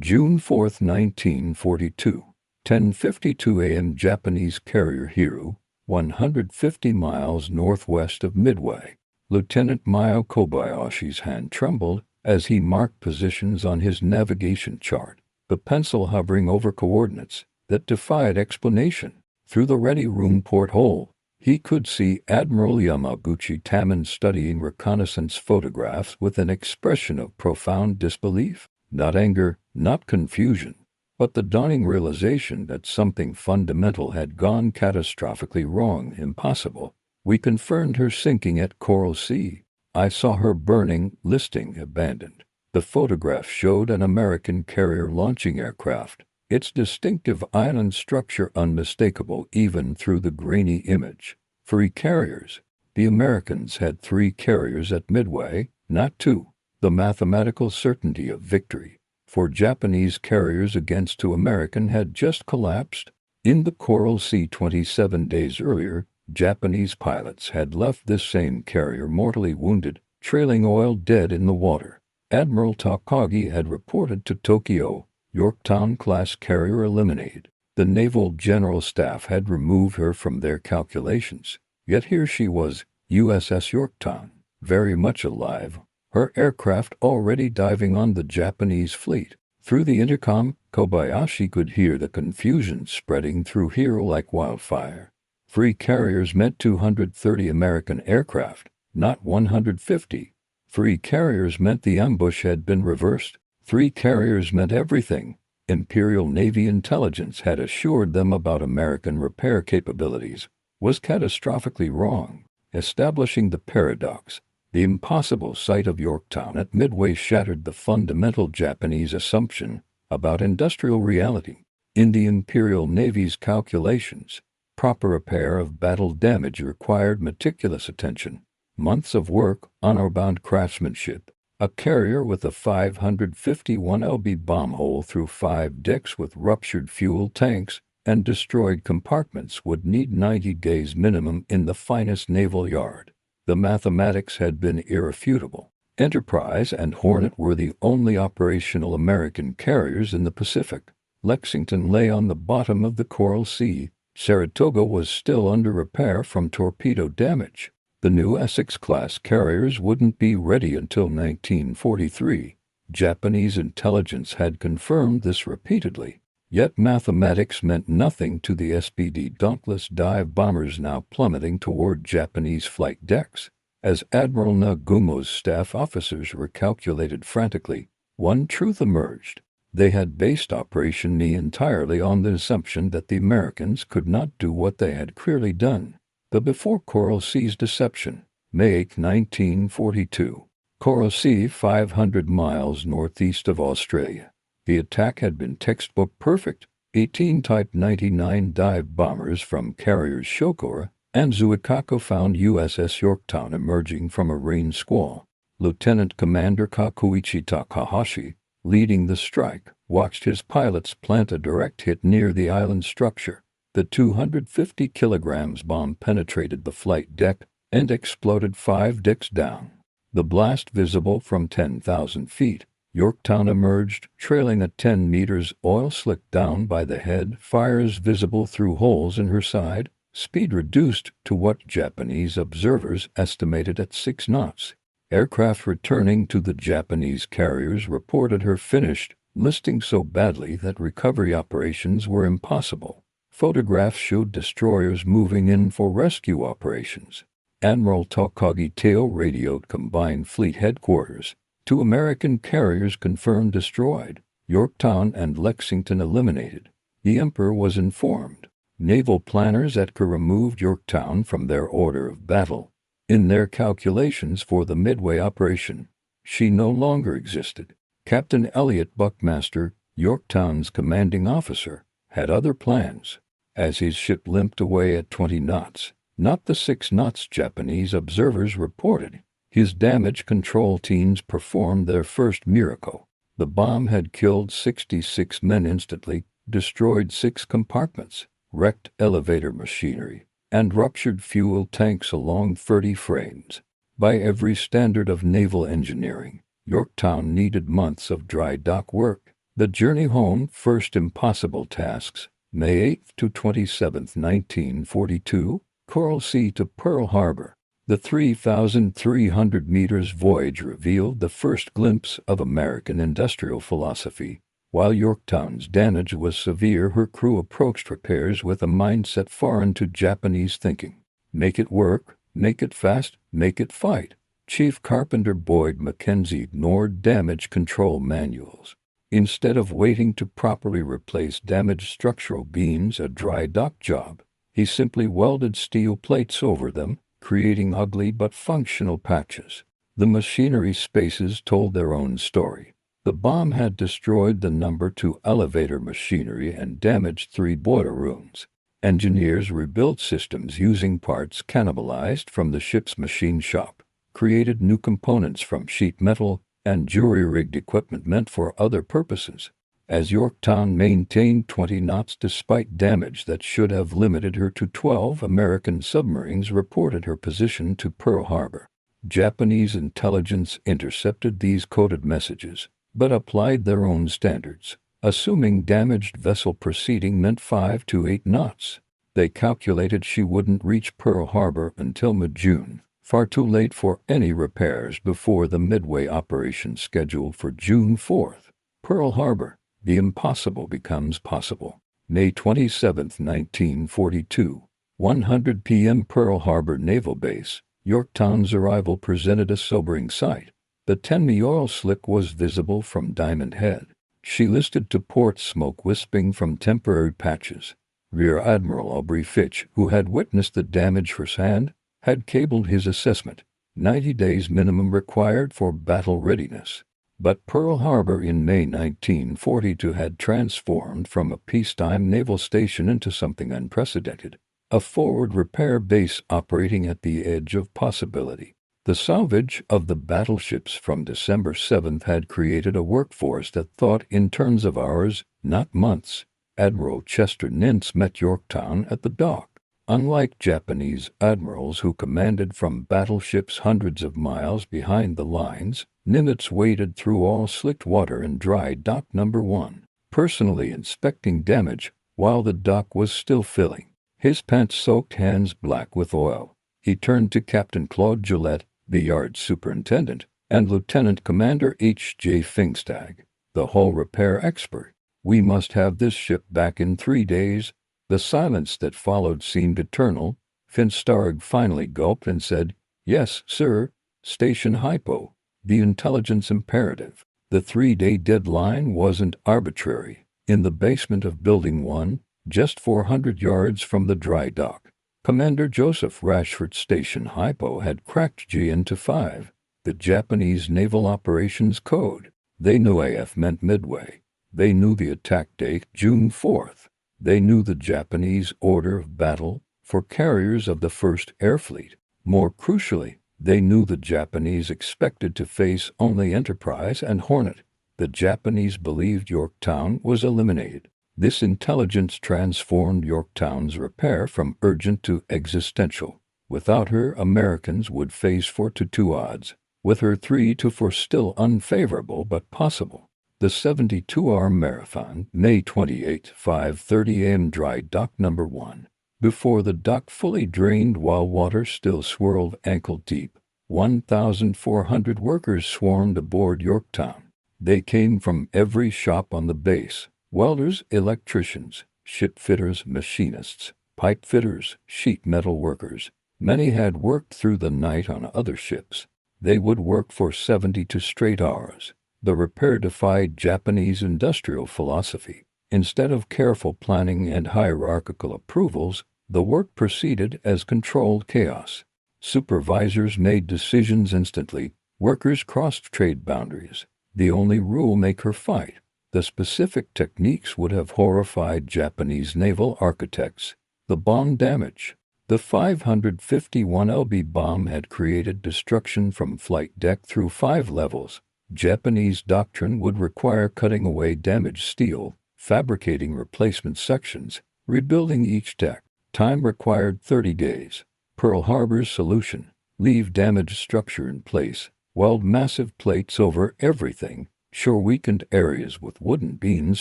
June 4, 1942, 10:52 a.m. Japanese carrier Hiru, 150 miles northwest of Midway. Lieutenant Mio Kobayashi's hand trembled as he marked positions on his navigation chart, the pencil hovering over coordinates that defied explanation. Through the ready room porthole, he could see Admiral Yamaguchi Tamon studying reconnaissance photographs with an expression of profound disbelief. Not anger, not confusion, but the dawning realization that something fundamental had gone catastrophically wrong. Impossible. We confirmed her sinking at Coral Sea. I saw her burning, listing abandoned. The photograph showed an American carrier launching aircraft, its distinctive island structure unmistakable even through the grainy image. 3 carriers. The Americans had 3 carriers at Midway, not 2. The mathematical certainty of victory for Japanese carriers against 2 American had just collapsed. In the Coral Sea 27 days earlier, Japanese pilots had left this same carrier mortally wounded, trailing oil dead in the water. Admiral Takagi had reported to Tokyo, Yorktown-class carrier eliminated. The Naval General Staff had removed her from their calculations. Yet here she was, USS Yorktown, very much alive, her aircraft already diving on the Japanese fleet. Through the intercom, Kobayashi could hear the confusion spreading through Hiro like wildfire. 3 carriers meant 230 American aircraft, not 150. 3 carriers meant the ambush had been reversed. 3 carriers meant everything Imperial Navy intelligence had assured them about American repair capabilities was catastrophically wrong. Establishing the paradox, the impossible sight of Yorktown at Midway shattered the fundamental Japanese assumption about industrial reality. In the Imperial Navy's calculations, proper repair of battle damage required meticulous attention, months of work, honor-bound craftsmanship. A carrier with a 551 lb bomb hole through 5 decks with ruptured fuel tanks and destroyed compartments would need 90 days minimum in the finest naval yard. The mathematics had been irrefutable. Enterprise and Hornet were the only operational American carriers in the Pacific. Lexington lay on the bottom of the Coral Sea. Saratoga was still under repair from torpedo damage. The new Essex-class carriers wouldn't be ready until 1943. Japanese intelligence had confirmed this repeatedly. Yet mathematics meant nothing to the SPD dauntless dive bombers now plummeting toward Japanese flight decks. As Admiral Nagumo's staff officers recalculated frantically, one truth emerged. They had based Operation Knee entirely on the assumption that the Americans could not do what they had clearly done. But before Coral Sea's deception, May 8, 1942, Coral Sea 500 miles northeast of Australia. The attack had been textbook perfect. 18 Type 99 dive bombers from carriers Shokora and Zuikaku found USS Yorktown emerging from a rain squall. Lieutenant Commander Kakuichi Takahashi, leading the strike, watched his pilots plant a direct hit near the island structure. The 250 kilograms bomb penetrated the flight deck and exploded 5 decks down. The blast visible from 10,000 feet, Yorktown emerged, trailing a 10 meters oil slick down by the head, fires visible through holes in her side, speed reduced to what Japanese observers estimated at 6 knots. Aircraft returning to the Japanese carriers reported her finished, listing so badly that recovery operations were impossible. Photographs showed destroyers moving in for rescue operations. Admiral Takagi Teo radioed Combined Fleet Headquarters. 2 American carriers confirmed destroyed, Yorktown and Lexington eliminated. The Emperor was informed. Naval planners at Kure removed Yorktown from their order of battle. In their calculations for the Midway operation, she no longer existed. Captain Elliot Buckmaster, Yorktown's commanding officer, had other plans. As his ship limped away at 20 knots, not the 6 knots Japanese observers reported, his damage control teams performed their first miracle. The bomb had killed 66 men instantly, destroyed 6 compartments, wrecked elevator machinery, and ruptured fuel tanks along 30 frames. By every standard of naval engineering, Yorktown needed months of dry dock work. The journey home, first impossible tasks, May 8 to 27, 1942, Coral Sea to Pearl Harbor. The 3,300 meters voyage revealed the first glimpse of American industrial philosophy. While Yorktown's damage was severe, her crew approached repairs with a mindset foreign to Japanese thinking. Make it work, make it fast, make it fight. Chief Carpenter Boyd Mackenzie ignored damage control manuals. Instead of waiting to properly replace damaged structural beams, a dry dock job, he simply welded steel plates over them, creating ugly but functional patches. The machinery spaces told their own story. The bomb had destroyed the No. 2 elevator machinery and damaged 3 boiler rooms. Engineers rebuilt systems using parts cannibalized from the ship's machine shop, created new components from sheet metal and jury-rigged equipment meant for other purposes. As Yorktown maintained 20 knots despite damage that should have limited her to 12, American submarines reported her position to Pearl Harbor. Japanese intelligence intercepted these coded messages, but applied their own standards, assuming damaged vessel proceeding meant 5 to 8 knots. They calculated she wouldn't reach Pearl Harbor until mid-June, far too late for any repairs before the Midway operation scheduled for June 4th. Pearl Harbor, the impossible becomes possible. May 27, 1942, 100 p.m. Pearl Harbor Naval Base. Yorktown's arrival presented a sobering sight. The 10-mi oil slick was visible from Diamond Head. She listed to port, smoke wisping from temporary patches. Rear Admiral Aubrey Fitch, who had witnessed the damage firsthand, had cabled his assessment, 90 days minimum required for battle readiness. But Pearl Harbor in May 1942 had transformed from a peacetime naval station into something unprecedented, a forward repair base operating at the edge of possibility. The salvage of the battleships from December 7th had created a workforce that thought in terms of hours, not months. Admiral Chester Nimitz met Yorktown at the dock. Unlike Japanese admirals who commanded from battleships hundreds of miles behind the lines, Nimitz waded through all slicked water in dry dock number 1, personally inspecting damage while the dock was still filling. His pants-soaked hands black with oil, he turned to Captain Claude Gillette, the yard superintendent, and Lieutenant Commander H.J. Pfingstag, the hull repair expert. "We must have this ship back in 3 days." The silence that followed seemed eternal. Pfingstag finally gulped and said, "Yes, sir. Station hypo. The intelligence imperative." The 3-day deadline wasn't arbitrary. In the basement of Building 1, just 400 yards from the dry dock, Commander Joseph Rashford's station hypo had cracked G into 5, the Japanese Naval Operations Code. They knew AF meant Midway. They knew the attack date, June 4th. They knew the Japanese order of battle for carriers of the 1st Air Fleet. More crucially, they knew the Japanese expected to face only Enterprise and Hornet. The Japanese believed Yorktown was eliminated. This intelligence transformed Yorktown's repair from urgent to existential. Without her, Americans would face 4-2 odds. With her, 3-4 still unfavorable but possible. The 72-hour marathon, May 28, 5:30 a.m. dry dock number 1. Before the dock fully drained while water still swirled ankle deep, 1,400 workers swarmed aboard Yorktown. They came from every shop on the base. Welders, electricians, ship fitters, machinists, pipe fitters, sheet metal workers. Many had worked through the night on other ships. They would work for 72 straight hours. The repair defied Japanese industrial philosophy. Instead of careful planning and hierarchical approvals, the work proceeded as controlled chaos. Supervisors made decisions instantly. Workers crossed trade boundaries. The only rule maker fight. The specific techniques would have horrified Japanese naval architects. The bomb damage. The 551 lb bomb had created destruction from flight deck through 5 levels. Japanese doctrine would require cutting away damaged steel, fabricating replacement sections, rebuilding each deck. Time required 30 days. Pearl Harbor's solution: leave damaged structure in place, weld massive plates over everything, Shore weakened areas with wooden beams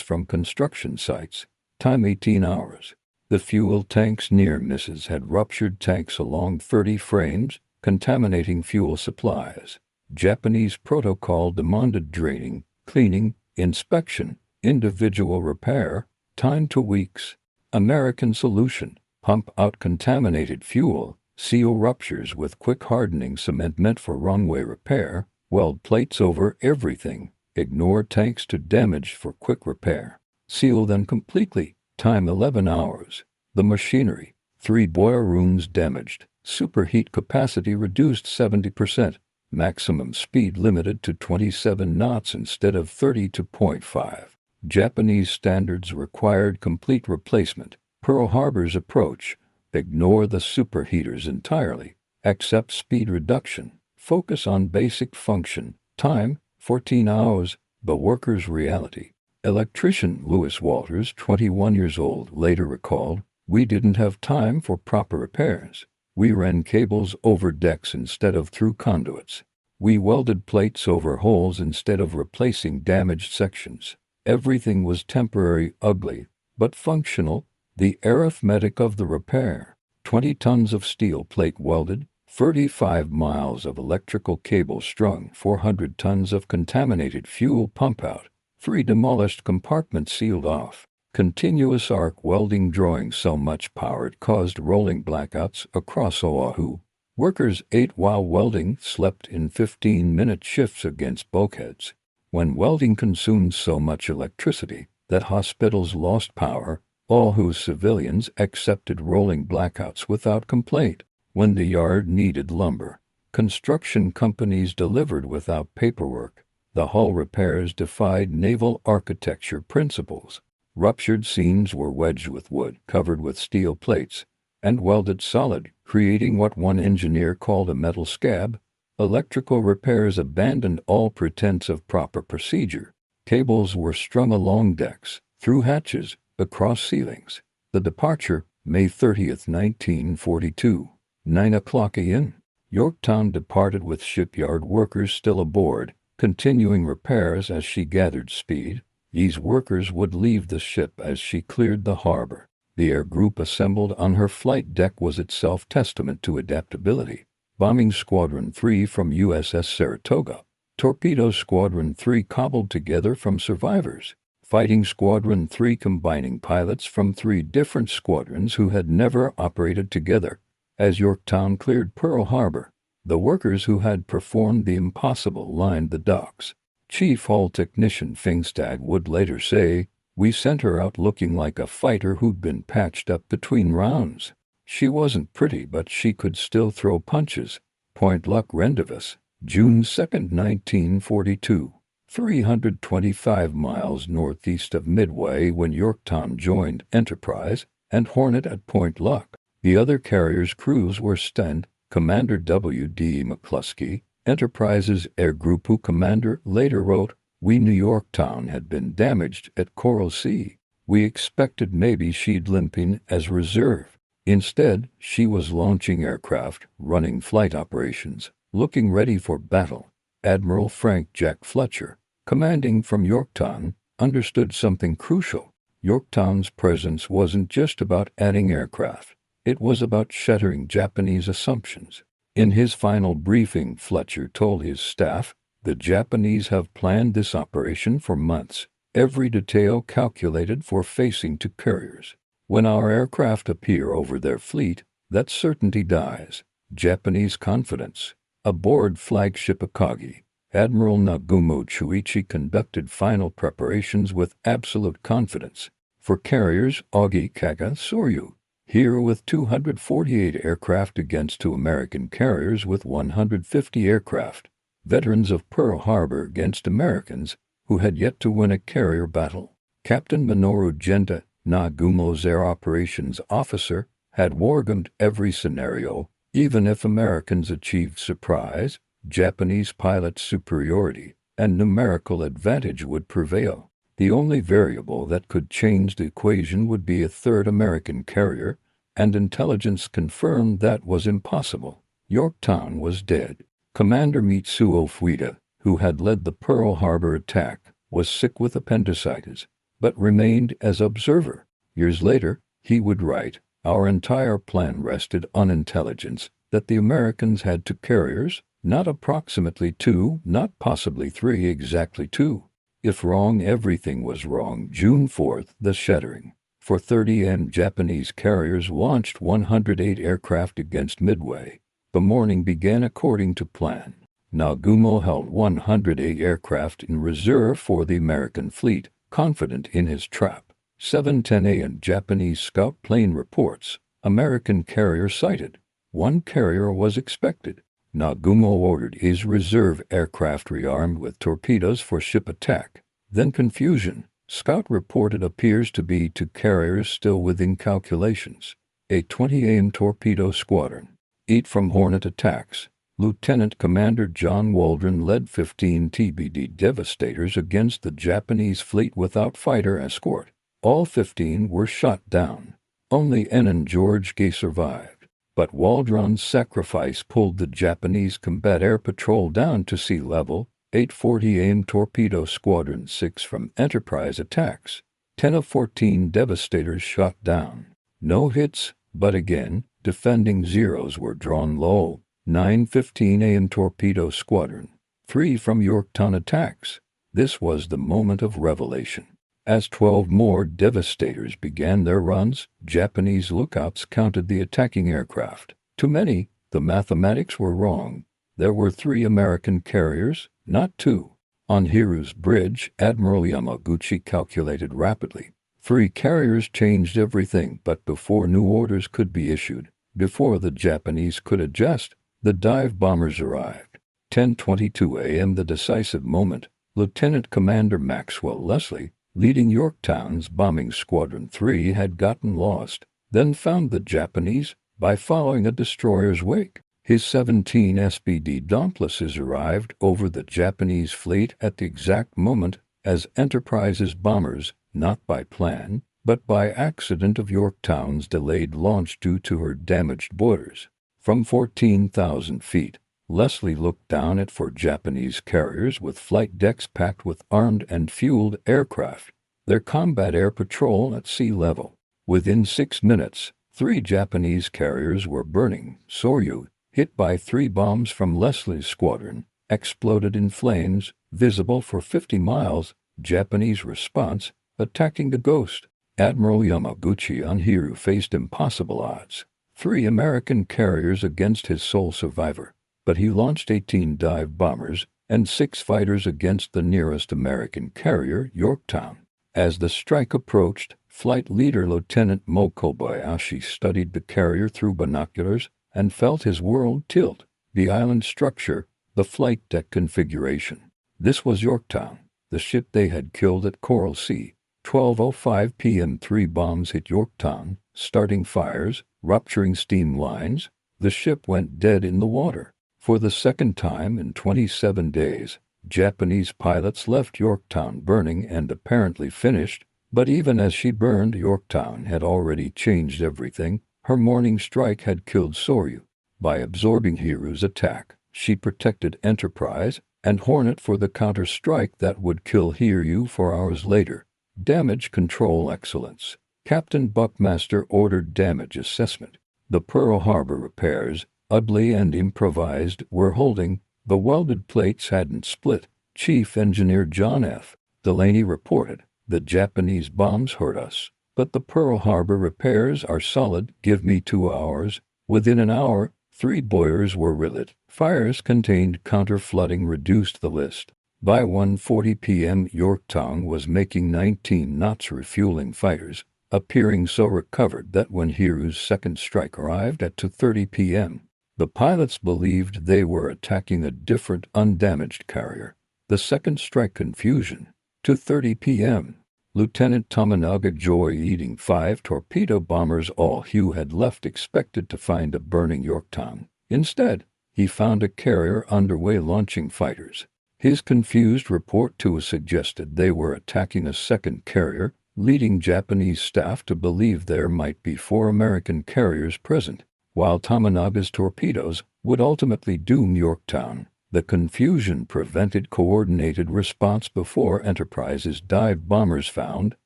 from construction sites. Time 18 hours. The fuel tank's near misses had ruptured tanks along 30 frames, contaminating fuel supplies. Japanese protocol demanded draining, cleaning, inspection, individual repair. Time 2 weeks. American solution: pump out contaminated fuel, seal ruptures with quick hardening cement meant for runway repair, weld plates over everything, ignore tanks to damage for quick repair. Seal them completely. Time 11 hours. The machinery: 3 boiler rooms damaged, superheat capacity reduced 70%, maximum speed limited to 27 knots instead of 32.5. Japanese standards required complete replacement. Pearl Harbor's approach: ignore the superheaters entirely, accept speed reduction, focus on basic function. Time 14 hours. The worker's reality. Electrician Lewis Walters, 21 years old, later recalled, "We didn't have time for proper repairs. We ran cables over decks instead of through conduits. We welded plates over holes instead of replacing damaged sections. Everything was temporary, ugly, but functional. The arithmetic of the repair: 20 tons of steel plate welded, 35 miles of electrical cable strung, 400 tons of contaminated fuel pump out, 3 demolished compartments sealed off, continuous arc welding drawing so much power it caused rolling blackouts across Oahu. Workers ate while welding, slept in 15-minute shifts against bulkheads. When welding consumed so much electricity that hospitals lost power, Oahu civilians accepted rolling blackouts without complaint. When the yard needed lumber, construction companies delivered without paperwork. The hull repairs defied naval architecture principles. Ruptured seams were wedged with wood covered with steel plates and welded solid, creating what one engineer called a metal scab. Electrical repairs abandoned all pretense of proper procedure. Cables were strung along decks, through hatches, across ceilings. The departure: May 30, 1942. 9 o'clock a.m. Yorktown departed with shipyard workers still aboard, continuing repairs as she gathered speed. These workers would leave the ship as she cleared the harbor. The air group assembled on her flight deck was itself testament to adaptability. Bombing Squadron 3 from USS Saratoga. Torpedo Squadron 3 cobbled together from survivors. Fighting Squadron 3 combining pilots from 3 different squadrons who had never operated together. As Yorktown cleared Pearl Harbor, the workers who had performed the impossible lined the docks. Chief Hull Technician Fingstad would later say, "We sent her out looking like a fighter who'd been patched up between rounds. She wasn't pretty, but she could still throw punches." Point Luck Rendezvous, June 2, 1942. 325 miles northeast of Midway when Yorktown joined Enterprise and Hornet at Point Luck. The other carrier's crews were Sten, Commander W.D. McCluskey, Enterprise's air group, who commander later wrote, "We knew Yorktown had been damaged at Coral Sea. We expected maybe she'd limping as reserve. Instead, she was launching aircraft, running flight operations, looking ready for battle." Admiral Frank Jack Fletcher, commanding from Yorktown, understood something crucial. Yorktown's presence wasn't just about adding aircraft. It was about shattering Japanese assumptions. In his final briefing, Fletcher told his staff, "The Japanese have planned this operation for months, every detail calculated for facing to carriers. When our aircraft appear over their fleet, that certainty dies." Japanese confidence. Aboard flagship Akagi, Admiral Nagumo Chuichi conducted final preparations with absolute confidence. For carriers, Augie Kaga Soryu, here with 248 aircraft against 2 American carriers with 150 aircraft. Veterans of Pearl Harbor against Americans who had yet to win a carrier battle. Captain Minoru Genta, Nagumo's air operations officer, had wargamed every scenario. Even if Americans achieved surprise, Japanese pilot superiority and numerical advantage would prevail. The only variable that could change the equation would be a third American carrier, and intelligence confirmed that was impossible. Yorktown was dead. Commander Mitsuo Fuida, who had led the Pearl Harbor attack, was sick with appendicitis, but remained as observer. Years later, he would write, "Our entire plan rested on intelligence that the Americans had two carriers, not approximately two, not possibly three, exactly two. If wrong, everything was wrong." June 4th, the shattering. For 30 Japanese carriers launched 108 aircraft against Midway. The morning began according to plan. Nagumo held 108 aircraft in reserve for the American fleet, confident in his trap. 7:10 a.m. Japanese scout plane reports. American carrier sighted. One carrier was expected. Nagumo ordered his reserve aircraft rearmed with torpedoes for ship attack. Then confusion. Scout reported appears to be two carriers still within calculations. A 20 a.m. torpedo squadron. 8 from Hornet attacks. Lieutenant Commander John Waldron led 15 TBD Devastators against the Japanese fleet without fighter escort. All 15 were shot down. Only N. George Gay survived. But Waldron's sacrifice pulled the Japanese combat air patrol down to sea level. 840 AIM torpedo squadron 6 from Enterprise attacks. 10 of 14 Devastators shot down. No hits, but again, defending Zeros were drawn low. 9:15 AM torpedo squadron. 3 from Yorktown attacks. This was the moment of revelation. As 12 more Devastators began their runs, Japanese lookouts counted the attacking aircraft. Too many, the mathematics were wrong. There were 3 American carriers, not 2. On Hiru's bridge, Admiral Yamaguchi calculated rapidly. 3 carriers changed everything, but before new orders could be issued, before the Japanese could adjust, the dive bombers arrived. 10:22 a.m. the decisive moment. Lieutenant Commander Maxwell Leslie, leading Yorktown's bombing Squadron 3, had gotten lost, then found the Japanese by following a destroyer's wake. His 17 SPD Dauntlesses arrived over the Japanese fleet at the exact moment as Enterprise's bombers, not by plan, but by accident of Yorktown's delayed launch due to her damaged boilers. From 14,000 feet, Leslie looked down at 4 Japanese carriers with flight decks packed with armed and fueled aircraft, their combat air patrol at sea level. Within 6 minutes, 3 Japanese carriers were burning. Soryu, hit by 3 bombs from Leslie's squadron, exploded in flames, visible for 50 miles. Japanese response, attacking the Ghost. Admiral Yamaguchi on Hiru faced impossible odds. 3 American carriers against his sole survivor, but he launched 18 dive bombers and 6 fighters against the nearest American carrier, Yorktown. As the strike approached, Flight Leader Lieutenant Mo Kobayashi studied the carrier through binoculars and felt his world tilt. The island structure, the flight deck configuration. This was Yorktown, the ship they had killed at Coral Sea. 12:05 p.m. 3 bombs hit Yorktown, starting fires, rupturing steam lines. The ship went dead in the water. For the second time in 27 days, Japanese pilots left Yorktown burning and apparently finished, but even as she burned, Yorktown had already changed everything. Her morning strike had killed Soryu. By absorbing Hiru's attack, she protected Enterprise and Hornet for the counter-strike that would kill Hiryu 4 hours later. Damage control excellence. Captain Buckmaster ordered damage assessment. The Pearl Harbor repairs, ugly and improvised, were holding. The welded plates hadn't split. Chief Engineer John F. Delaney reported, "The Japanese bombs hurt us, but the Pearl Harbor repairs are solid. Give me 2 hours." Within an hour, 3 boilers were relit. Fires contained counter-flooding reduced the list. By 1:40 p.m. Yorktown was making 19 knots refueling fighters, appearing so recovered that when Hiru's second strike arrived at 2:30 p.m., the pilots believed they were attacking a different undamaged carrier. The second strike confusion. 2:30 p.m. Lieutenant Tominaga Joy eating 5 torpedo bombers. All Hugh had left expected to find a burning Yorktown. Instead, he found a carrier underway launching fighters. His confused report to us suggested they were attacking a second carrier, leading Japanese staff to believe there might be 4 American carriers present. While Tominaga's torpedoes would ultimately doom Yorktown, The confusion prevented coordinated response before Enterprise's dive bombers found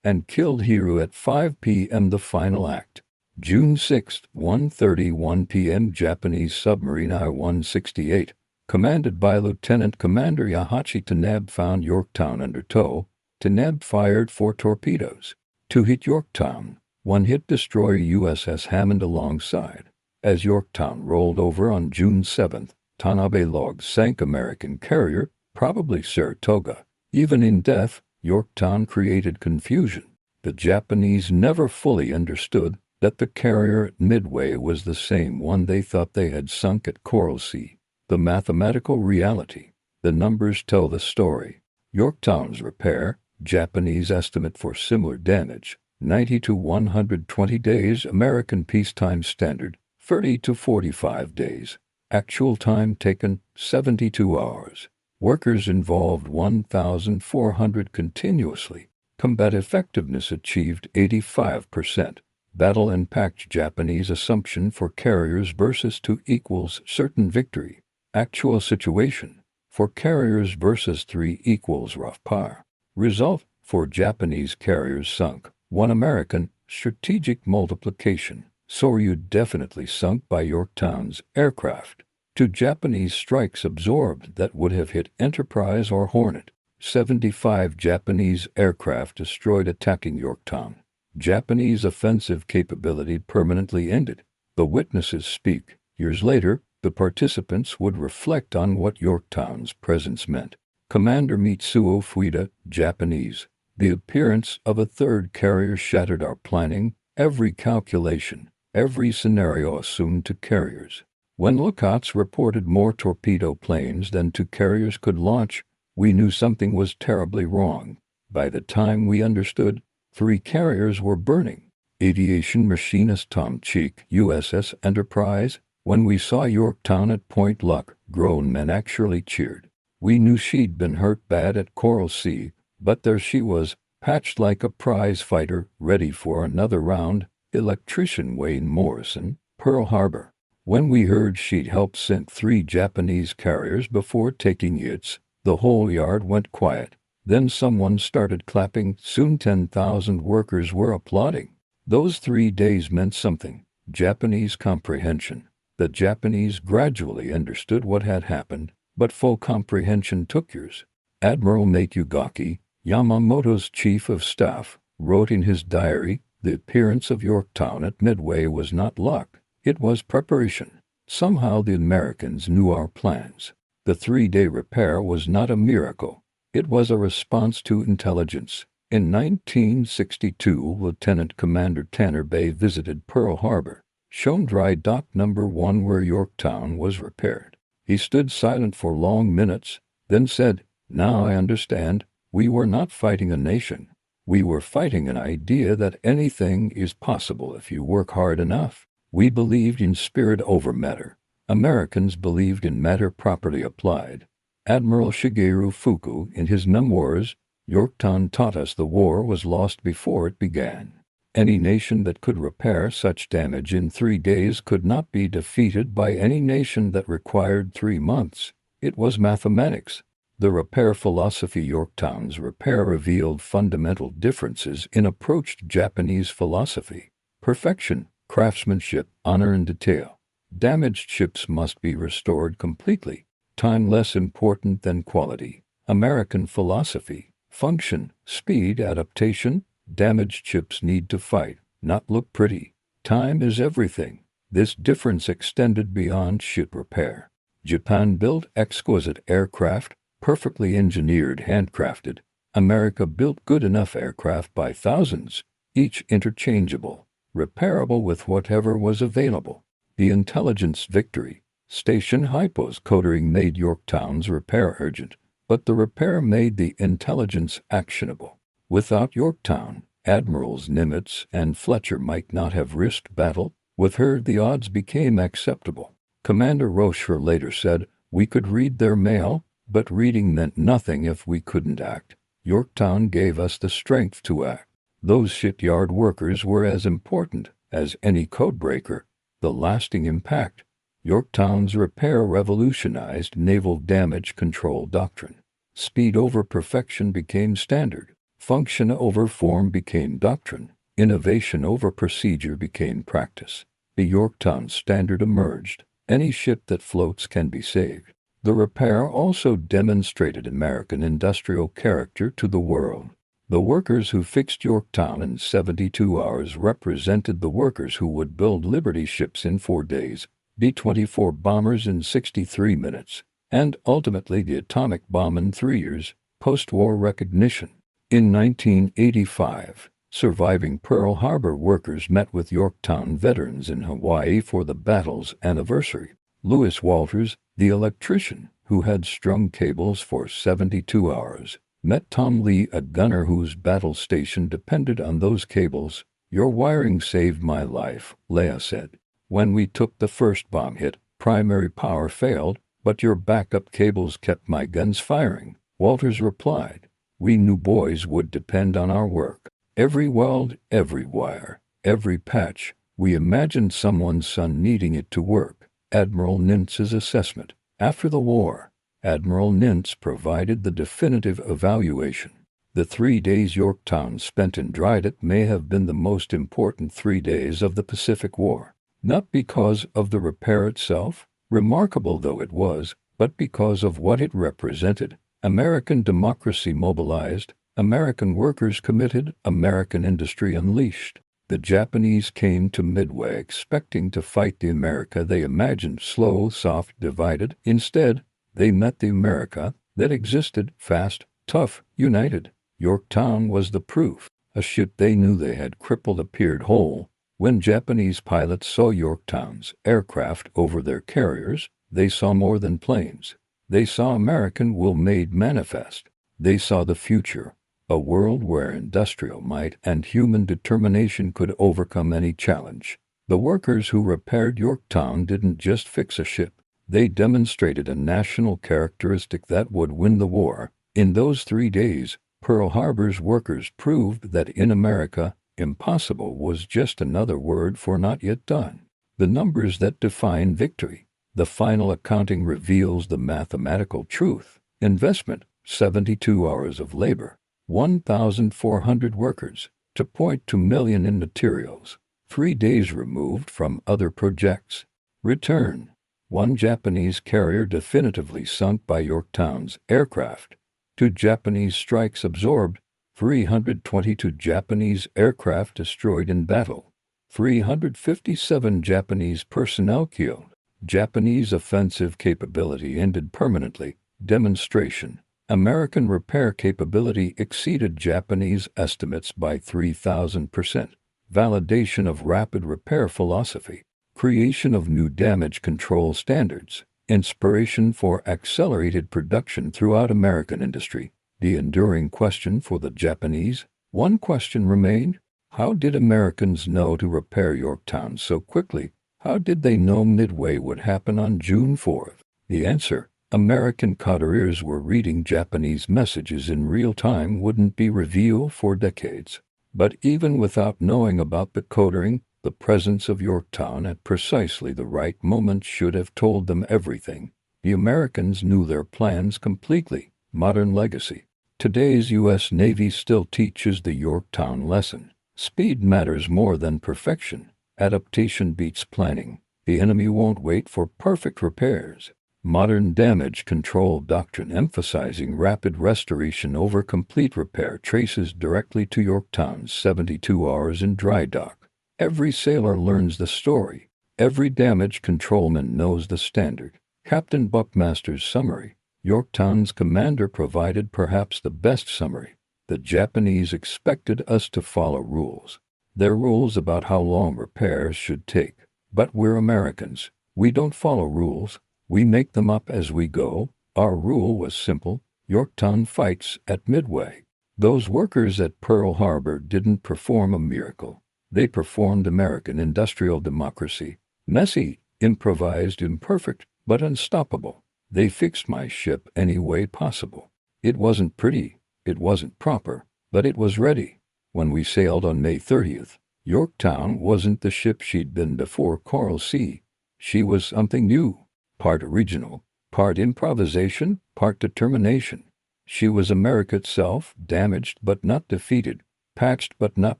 and killed Hiro at 5 p.m. The final act. June 6, 1:31 p.m. Japanese submarine I-168, commanded by Lieutenant Commander Yahachi Tanabe, found Yorktown under tow. Tanabe fired 4 torpedoes to hit Yorktown. One hit destroyer USS Hammond alongside. As Yorktown rolled over on June 7, Tanabe logs sank American carrier, probably Saratoga. Even in death, Yorktown created confusion. The Japanese never fully understood that the carrier at Midway was the same one they thought they had sunk at Coral Sea. The mathematical reality. The numbers tell the story. Yorktown's repair, Japanese estimate for similar damage, 90 to 120 days. American peacetime standard, 30 to 45 days. Actual time taken, 72 hours. Workers involved 1,400 continuously. Combat effectiveness achieved 85%. Battle impact. Japanese assumption for carriers versus 2 equals certain victory. Actual situation. For carriers versus 3 equals rough par. Result. For Japanese carriers sunk 1 American. Strategic multiplication. Soryu definitely sunk by Yorktown's aircraft. 2 Japanese strikes absorbed that would have hit Enterprise or Hornet. 75 Japanese aircraft destroyed attacking Yorktown. Japanese offensive capability permanently ended. The witnesses speak. Years later, the participants would reflect on what Yorktown's presence meant. Commander Mitsuo Fuida, Japanese. The appearance of a 3rd carrier shattered our planning, every calculation, every scenario assumed 2 carriers. When lookouts reported more torpedo planes than 2 carriers could launch, we knew something was terribly wrong. By the time we understood, 3 carriers were burning. Aviation machinist Tom Cheek, USS Enterprise. When we saw Yorktown at Point Luck, grown men actually cheered. We knew she'd been hurt bad at Coral Sea, but there she was, patched like a prize fighter, ready for another round. Electrician Wayne Morrison, Pearl Harbor. When we heard she'd helped sink 3 Japanese carriers before taking hits, the whole yard went quiet. Then someone started clapping. Soon 10,000 workers were applauding. Those 3 days meant something. Japanese comprehension. The Japanese gradually understood what had happened, but full comprehension took years. Admiral Mateyugaki, Yamamoto's chief of staff, wrote in his diary, the appearance of Yorktown at Midway was not luck, it was preparation. Somehow the Americans knew our plans. The 3-day repair was not a miracle. It was a response to intelligence. In 1962, Lieutenant Commander Tanner Bay visited Pearl Harbor, shown dry dock number 1 where Yorktown was repaired. He stood silent for long minutes, then said, "Now I understand. We were not fighting a nation. We were fighting an idea that anything is possible if you work hard enough." We believed in spirit over matter. Americans believed in matter properly applied. Admiral Shigeru Fuku, in his memoirs, Yorktown taught us the war was lost before it began. Any nation that could repair such damage in 3 days could not be defeated by any nation that required 3 months. It was mathematics. The repair philosophy. Yorktown's repair revealed fundamental differences in approach to Japanese philosophy. Perfection, craftsmanship, honor and detail. Damaged ships must be restored completely. Time less important than quality. American philosophy. Function, speed, adaptation. Damaged ships need to fight, not look pretty. Time is everything. This difference extended beyond ship repair. Japan built exquisite aircraft, perfectly engineered, handcrafted. America built good enough aircraft by thousands, each interchangeable, repairable with whatever was available. The intelligence victory. Station hypos codering made Yorktown's repair urgent, but the repair made the intelligence actionable. Without Yorktown, Admirals Nimitz and Fletcher might not have risked battle. With her, the odds became acceptable. Commander Rocher later said, "We could read their mail, but reading meant nothing if we couldn't act. Yorktown gave us the strength to act." Those shipyard workers were as important as any codebreaker. The lasting impact. Yorktown's repair revolutionized naval damage control doctrine. Speed over perfection became standard. Function over form became doctrine. Innovation over procedure became practice. The Yorktown standard emerged. Any ship that floats can be saved. The repair also demonstrated American industrial character to the world. The workers who fixed Yorktown in 72 hours represented the workers who would build Liberty ships in 4 days, B-24 bombers in 63 minutes, and ultimately the atomic bomb in 3 years, post-war recognition. In 1985, surviving Pearl Harbor workers met with Yorktown veterans in Hawaii for the battle's anniversary. Lewis Walters, the electrician who had strung cables for 72 hours, met Tom Lee, a gunner whose battle station depended on those cables. "Your wiring saved my life," Leah said. "When we took the first bomb hit, primary power failed, but your backup cables kept my guns firing," Walters replied. "We knew boys would depend on our work. Every weld, every wire, every patch, we imagined someone's son needing it to work." Admiral Nintz's assessment. After the war, Admiral Nintz provided the definitive evaluation. The 3 days Yorktown spent in Dryden may have been the most important 3 days of the Pacific War. Not because of the repair itself, remarkable though it was, but because of what it represented. American democracy mobilized, American workers committed, American industry unleashed. The Japanese came to Midway expecting to fight the America they imagined slow, soft, divided. Instead, they met the America that existed, fast, tough, united. Yorktown was the proof. A ship they knew they had crippled appeared whole. When Japanese pilots saw Yorktown's aircraft over their carriers, they saw more than planes. They saw American will made manifest. They saw the future. A world where industrial might and human determination could overcome any challenge. The workers who repaired Yorktown didn't just fix a ship. They demonstrated a national characteristic that would win the war. In those 3 days, Pearl Harbor's workers proved that in America, impossible was just another word for not yet done. The numbers that define victory. The final accounting reveals the mathematical truth. Investment, 72 hours of labor. 1,400 workers, to 0.2 million in materials, 3 days removed from other projects. Return. 1 Japanese carrier definitively sunk by Yorktown's aircraft. 2 Japanese strikes absorbed. 322 Japanese aircraft destroyed in battle. 357 Japanese personnel killed. Japanese offensive capability ended permanently. Demonstration. American repair capability exceeded Japanese estimates by 3,000%. Validation of rapid repair philosophy. Creation of new damage control standards. Inspiration for accelerated production throughout American industry. The enduring question for the Japanese. One question remained. How did Americans know to repair Yorktown so quickly? How did they know Midway would happen on June 4th? The answer. American couriers were reading Japanese messages in real time wouldn't be revealed for decades. But even without knowing about the coding, the presence of Yorktown at precisely the right moment should have told them everything. The Americans knew their plans completely. Modern legacy. Today's U.S. Navy still teaches the Yorktown lesson. Speed matters more than perfection. Adaptation beats planning. The enemy won't wait for perfect repairs. Modern damage control doctrine emphasizing rapid restoration over complete repair traces directly to Yorktown's 72 hours in dry dock. Every sailor learns the story. Every damage controlman knows the standard. Captain Buckmaster's summary. Yorktown's commander provided perhaps the best summary. The Japanese expected us to follow rules. Their rules about how long repairs should take. But we're Americans. We don't follow rules. We make them up as we go. Our rule was simple. Yorktown fights at Midway. Those workers at Pearl Harbor didn't perform a miracle. They performed American industrial democracy. Messy, improvised, imperfect, but unstoppable. They fixed my ship any way possible. It wasn't pretty, it wasn't proper, but it was ready. When we sailed on May 30th, Yorktown wasn't the ship she'd been before Coral Sea. She was something new, part original, part improvisation, part determination. She was America itself, damaged but not defeated, patched but not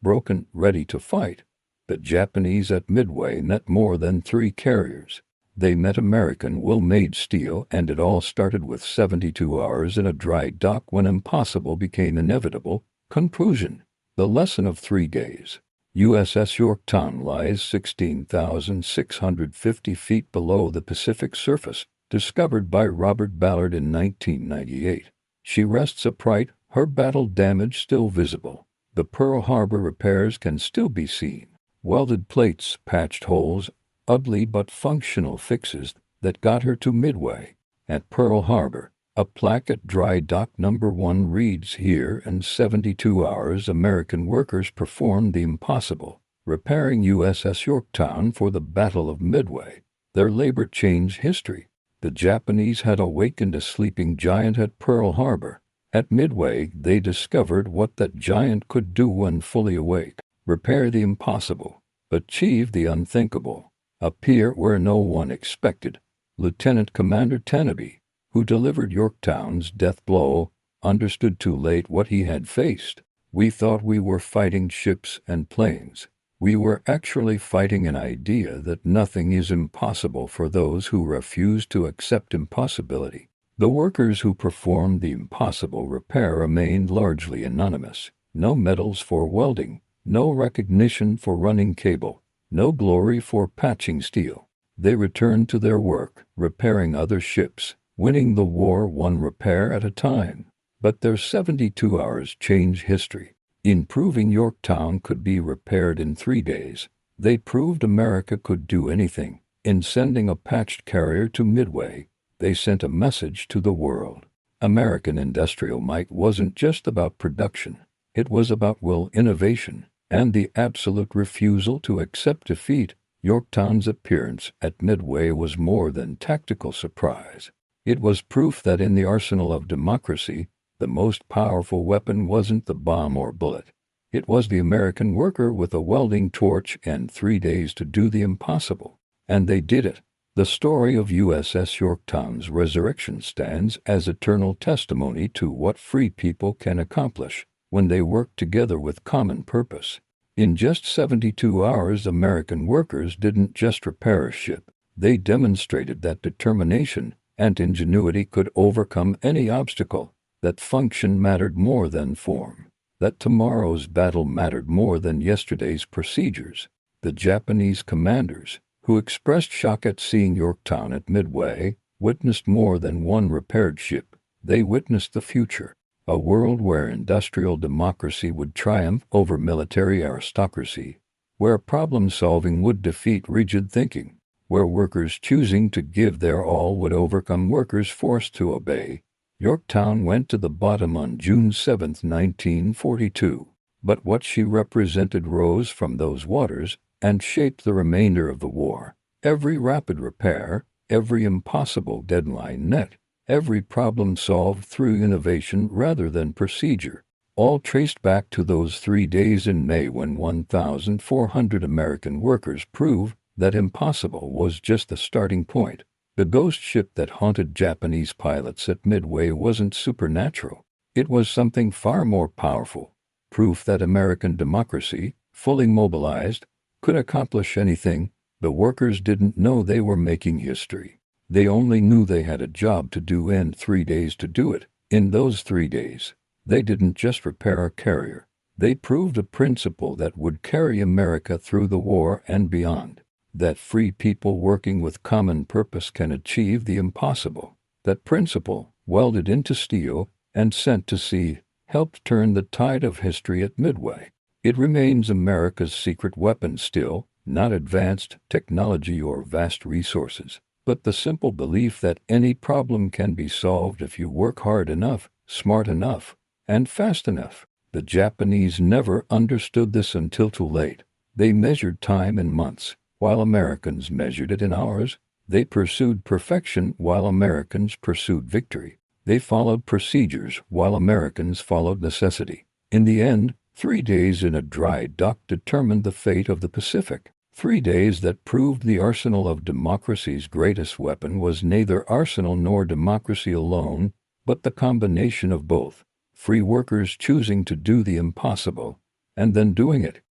broken, ready to fight. The Japanese at Midway met more than 3 carriers. They met American well-made steel, and it all started with 72 hours in a dry dock when impossible became inevitable. Conclusion: the lesson of 3 days. USS Yorktown lies 16,650 feet below the Pacific surface, discovered by Robert Ballard in 1998. She rests upright, her battle damage still visible. The Pearl Harbor repairs can still be seen. Welded plates, patched holes, ugly but functional fixes that got her to Midway. At Pearl Harbor, a plaque at Dry Dock Number 1 reads, "Here in 72 hours American workers performed the impossible, repairing USS Yorktown for the Battle of Midway." Their labor changed history. The Japanese had awakened a sleeping giant at Pearl Harbor. At Midway, they discovered what that giant could do when fully awake: repair the impossible, achieve the unthinkable, appear where no one expected. Lieutenant Commander Tenabe, who delivered Yorktown's death blow, understood too late what he had faced. "We thought we were fighting ships and planes. We were actually fighting an idea that nothing is impossible for those who refuse to accept impossibility." The workers who performed the impossible repair remained largely anonymous. No medals for welding, no recognition for running cable, no glory for patching steel. They returned to their work, repairing other ships, winning the war one repair at a time. But their 72 hours changed history. In proving Yorktown could be repaired in 3 days, they proved America could do anything. In sending a patched carrier to Midway, they sent a message to the world. American industrial might wasn't just about production. It was about will, innovation, and the absolute refusal to accept defeat. Yorktown's appearance at Midway was more than tactical surprise. It was proof that in the arsenal of democracy, the most powerful weapon wasn't the bomb or bullet. It was the American worker with a welding torch and 3 days to do the impossible. And they did it. The story of USS Yorktown's resurrection stands as eternal testimony to what free people can accomplish when they work together with common purpose. In just 72 hours, American workers didn't just repair a ship. They demonstrated that determination and ingenuity could overcome any obstacle, that function mattered more than form, that tomorrow's battle mattered more than yesterday's procedures. The Japanese commanders, who expressed shock at seeing Yorktown at Midway, witnessed more than one repaired ship. They witnessed the future, a world where industrial democracy would triumph over military aristocracy, where problem-solving would defeat rigid thinking, where workers choosing to give their all would overcome workers forced to obey. Yorktown went to the bottom on June 7, 1942, but what she represented rose from those waters and shaped the remainder of the war. Every rapid repair, every impossible deadline met, every problem solved through innovation rather than procedure, all traced back to those 3 days in May when 1,400 American workers proved that impossible was just the starting point. The ghost ship that haunted Japanese pilots at Midway wasn't supernatural. It was something far more powerful, proof that American democracy, fully mobilized, could accomplish anything. The workers didn't know they were making history. They only knew they had a job to do and 3 days to do it. In those 3 days, they didn't just repair a carrier. They proved a principle that would carry America through the war and beyond. That free people working with common purpose can achieve the impossible. That principle, welded into steel and sent to sea, helped turn the tide of history at Midway. It remains America's secret weapon still, not advanced technology or vast resources, but the simple belief that any problem can be solved if you work hard enough, smart enough, and fast enough. The Japanese never understood this until too late. They measured time in months, while Americans measured it in hours. They pursued perfection while Americans pursued victory. They followed procedures while Americans followed necessity. In the end, 3 days in a dry dock determined the fate of the Pacific. 3 days that proved the arsenal of democracy's greatest weapon was neither arsenal nor democracy alone, but the combination of both. Free workers choosing to do the impossible, and then doing it.